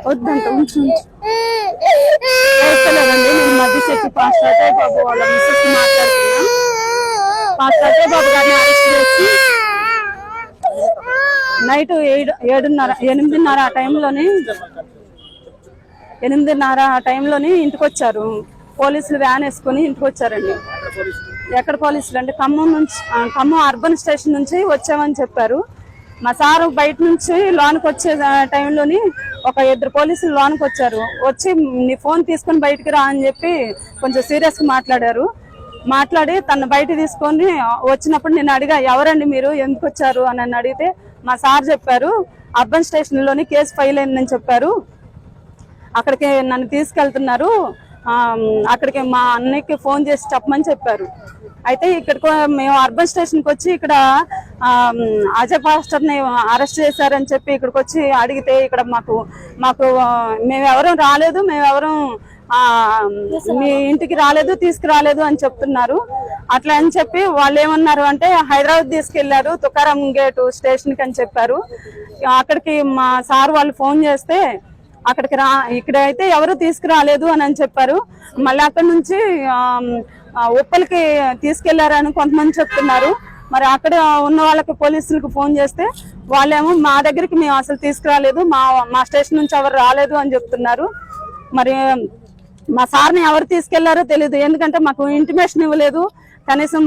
వద్దంట ఉంచు వేస్తలేదండి. నేను మధ్యశెట్టి పాస్టర్ బాబు వాళ్ళ మిస్సెస్ మాట్లాడుతున్నా. పాస్టర్ బాబు గారిని అరెస్ట్ చేసి నైట్ 8:30 ఆ టైంలోని ఇంటికి వచ్చారు. పోలీసులు వ్యాన్ వేసుకుని ఇంటికి వచ్చారండి. ఎక్కడ పోలీసులు అంటే ఖమ్మం అర్బన్ స్టేషన్ నుంచి వచ్చామని చెప్పారు. మా సారు బయట నుంచి లోనికి వచ్చే టైంలోని ఒక 2 పోలీసులు లోనికి వచ్చారు. వచ్చి నీ ఫోన్ తీసుకొని బయటికి రా అని చెప్పి కొంచెం సీరియస్గా మాట్లాడి తను బయట తీసుకొని వచ్చినప్పుడు నేను అడిగా, ఎవరండి మీరు, ఎందుకు వచ్చారు అని అడిగితే మా సార్ చెప్పారు, అర్బన్ స్టేషన్లోని కేసు ఫైల్ అయిందని చెప్పారు. అక్కడికి నన్ను తీసుకెళ్తున్నారు, అక్కడికి మా అన్నయ్యకి ఫోన్ చేసి చెప్పమని చెప్పారు. అయితే ఇక్కడికి మేము అర్బన్ స్టేషన్కి వచ్చి ఇక్కడ అజయ్ పాస్టర్ని అరెస్ట్ చేశారని చెప్పి ఇక్కడికి వచ్చి అడిగితే ఇక్కడ మాకు మేమెవరం రాలేదు, మేమెవరం మీ ఇంటికి రాలేదు, తీసుకురాలేదు అని చెప్తున్నారు. అట్లా అని చెప్పి వాళ్ళు ఏమన్నారు అంటే హైదరాబాద్ తీసుకెళ్లారు తుకారం గేటు స్టేషన్కి అని చెప్పారు. అక్కడికి మా సార్ వాళ్ళు ఫోన్ చేస్తే అక్కడికి ఇక్కడైతే ఎవరు తీసుకురాలేదు అని చెప్పారు. మళ్ళీ అక్కడ నుంచి ఉప్పలకి తీసుకెళ్లారని కొంతమంది చెప్తున్నారు. మరి అక్కడ ఉన్న వాళ్ళకి పోలీసులకు ఫోన్ చేస్తే వాళ్ళేమో మా దగ్గరికి మేము అసలు తీసుకురాలేదు, మా స్టేషన్ నుంచి ఎవరు రాలేదు అని చెప్తున్నారు. మరి మా సార్ని ఎవరు తీసుకెళ్లారో తెలియదు, ఎందుకంటే మాకు ఇంటిమేషన్ ఇవ్వలేదు. కనీసం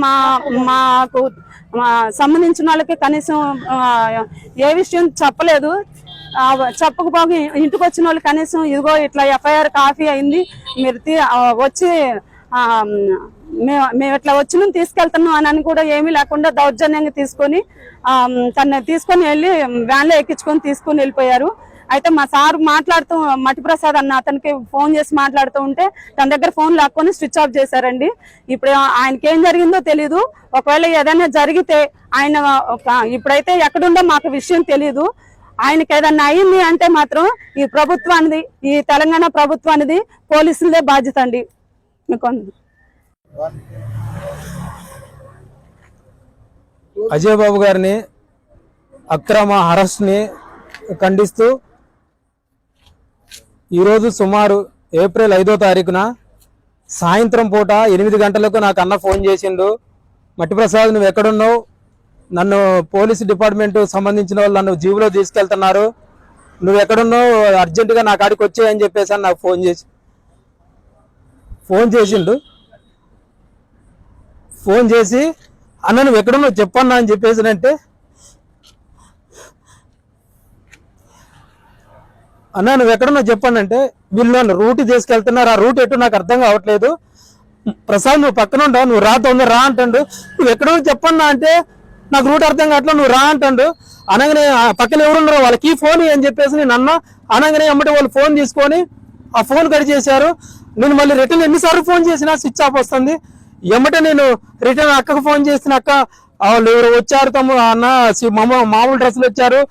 మాకు సంబంధించిన వాళ్ళకి కనీసం ఏ విషయం చెప్పలేదు. చెప్పకపోగా ఇంటికి వచ్చిన వాళ్ళు కనీసం ఇదిగో ఇట్లా ఎఫ్ఐఆర్ కాపీ అయింది, మీరు వచ్చి మేము ఇట్లా వచ్చి తీసుకెళ్తున్నాం అని కూడా ఏమీ లేకుండా దౌర్జన్యంగా తీసుకొని తను తీసుకొని వెళ్ళి వ్యాన్లో ఎక్కించుకొని తీసుకొని వెళ్ళిపోయారు. అయితే మా సార్ మాట్లాడుతూ మట్టిప్రసాద్ అన్న అతనికి ఫోన్ చేసి మాట్లాడుతూ ఉంటే తన దగ్గర ఫోన్ లాక్కొని స్విచ్ ఆఫ్ చేశారండి. ఇప్పుడు ఆయనకి ఏం జరిగిందో తెలీదు. ఒకవేళ ఏదైనా జరిగితే ఆయన ఇప్పుడైతే ఎక్కడుందో మాకు విషయం తెలీదు. ఆయనకి ఏదన్నా అయింది అంటే మాత్రం ఈ ప్రభుత్వానిది, ఈ తెలంగాణ ప్రభుత్వానిది, పోలీసులదే బాధ్యత అండి. మీకు అజయ్ బాబు గారిని అక్రమ అరెస్ట్ని ఖండిస్తూ ఈరోజు సుమారు ఏప్రిల్ 5వ తారీఖున సాయంత్రం పూట 8 గంటలకు నాకు అన్న ఫోన్ చేసిండు. మట్టిప్రసాద్ నువ్వు ఎక్కడున్నావు, నన్ను పోలీసు డిపార్ట్మెంట్ సంబంధించిన వాళ్ళు నన్ను జీబులో తీసుకెళ్తున్నారు, నువ్వు ఎక్కడున్నావు, అర్జెంటుగా నా కాడికి వచ్చాయని చెప్పేసి నాకు ఫోన్ చేసి అన్న నువ్వు ఎక్కడున్నావు చెప్పన్నా అని చెప్పేసినంటే, అన్న నువ్వు ఎక్కడున్నావు చెప్పానంటే వీళ్ళు నన్ను రూట్ తీసుకెళ్తున్నారు, ఆ రూట్ ఎటు నాకు అర్థం కావట్లేదు, ప్రసాద్ నువ్వు పక్కన ఉండవు, నువ్వు రా తొందర రా అంటాడు. నువ్వు ఎక్కడో చెప్పన్నా అంటే నాకు రూట్ అర్థం కావట్లేదు, నువ్వు రా అంటాడు. అనగానే పక్కన ఎవరున్నారో వాళ్ళకి ఫోన్ అని చెప్పేసి నేను అన్న అనగానే అమ్మటి వాళ్ళు ఫోన్ తీసుకొని ఆ ఫోన్ కట్ చేశారు. నేను మళ్ళీ రిటర్న్ ఎన్నిసార్లు ఫోన్ చేసినా స్విచ్ ఆఫ్ వస్తుంది. ఎమ్మటే నేను రిటర్న్ అక్కకు ఫోన్ చేసిన అక్క వాళ్ళు ఎవరు వచ్చారు, అన్న మామూలు డ్రెస్సులు వచ్చారు,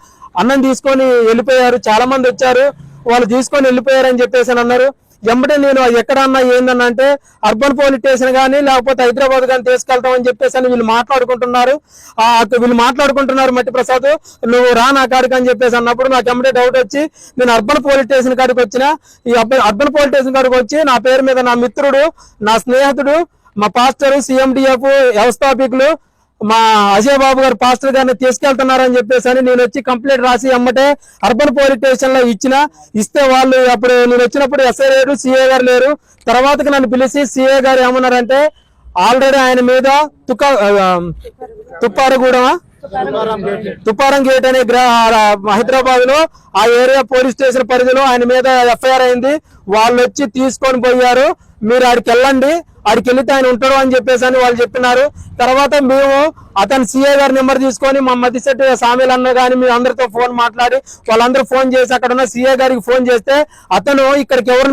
అన్నం తీసుకొని వెళ్ళిపోయారు, చాలా మంది వచ్చారు, వాళ్ళు తీసుకొని వెళ్ళిపోయారు అని చెప్పేసి అన్నారు. ఎమ్మటే నేను ఎక్కడన్నా ఏందన్నా అంటే అర్బన్ పోలీస్ స్టేషన్ కానీ లేకపోతే హైదరాబాద్ కానీ తీసుకెళ్తామని చెప్పేసి వీళ్ళు మాట్లాడుకుంటున్నారు. మట్టిప్రసాద్ నువ్వు రా నా కాడికి అని చెప్పేసి అన్నప్పుడు నాకు ఎమ్మటే డౌట్ వచ్చి నేను అర్బన్ పోలీస్ స్టేషన్ కాడికి వచ్చిన. ఈ అర్బన్ పోలీస్ స్టేషన్ కాడికి వచ్చి నా పేరు మీద నా మిత్రుడు, నా స్నేహితుడు, మా పాస్టర్, CMDF వ్యవస్థాపకులు మా అజయ్ బాబు గారు పాస్టర్ గారిని తీసుకెళ్తున్నారని చెప్పేసి నేను వచ్చి కంప్లైంట్ రాసి అమ్మటే అర్బన్ పోలీస్ స్టేషన్ లో ఇస్తే వాళ్ళు అప్పుడు నేను వచ్చినప్పుడు SI లేరు, CA గారు లేరు. తర్వాతకి నన్ను పిలిచి CA గారు ఏమన్నారంటే ఆల్రెడీ ఆయన మీద తుప్పారం గేట్ అనే హైదరాబాద్ లో ఆ ఏరియా పోలీస్ స్టేషన్ పరిధిలో ఆయన మీద FIR అయింది, వాళ్ళు వచ్చి తీసుకొని పోయారు, మీరు ఆడికి వెళ్ళండి, ఆడికి వెళ్తే ఆయన ఉంటాడు అని చెప్పేసి వాళ్ళు చెప్పినారు. తర్వాత మేము అతను CA గారి నెంబర్ తీసుకొని మా మధ్యశెట్టి సామీల్ అన్న కానీ మీ అందరితో ఫోన్ మాట్లాడి వాళ్ళందరూ ఫోన్ చేసి అక్కడ ఉన్న CA గారికి ఫోన్ చేస్తే అతను ఇక్కడికి ఎవరు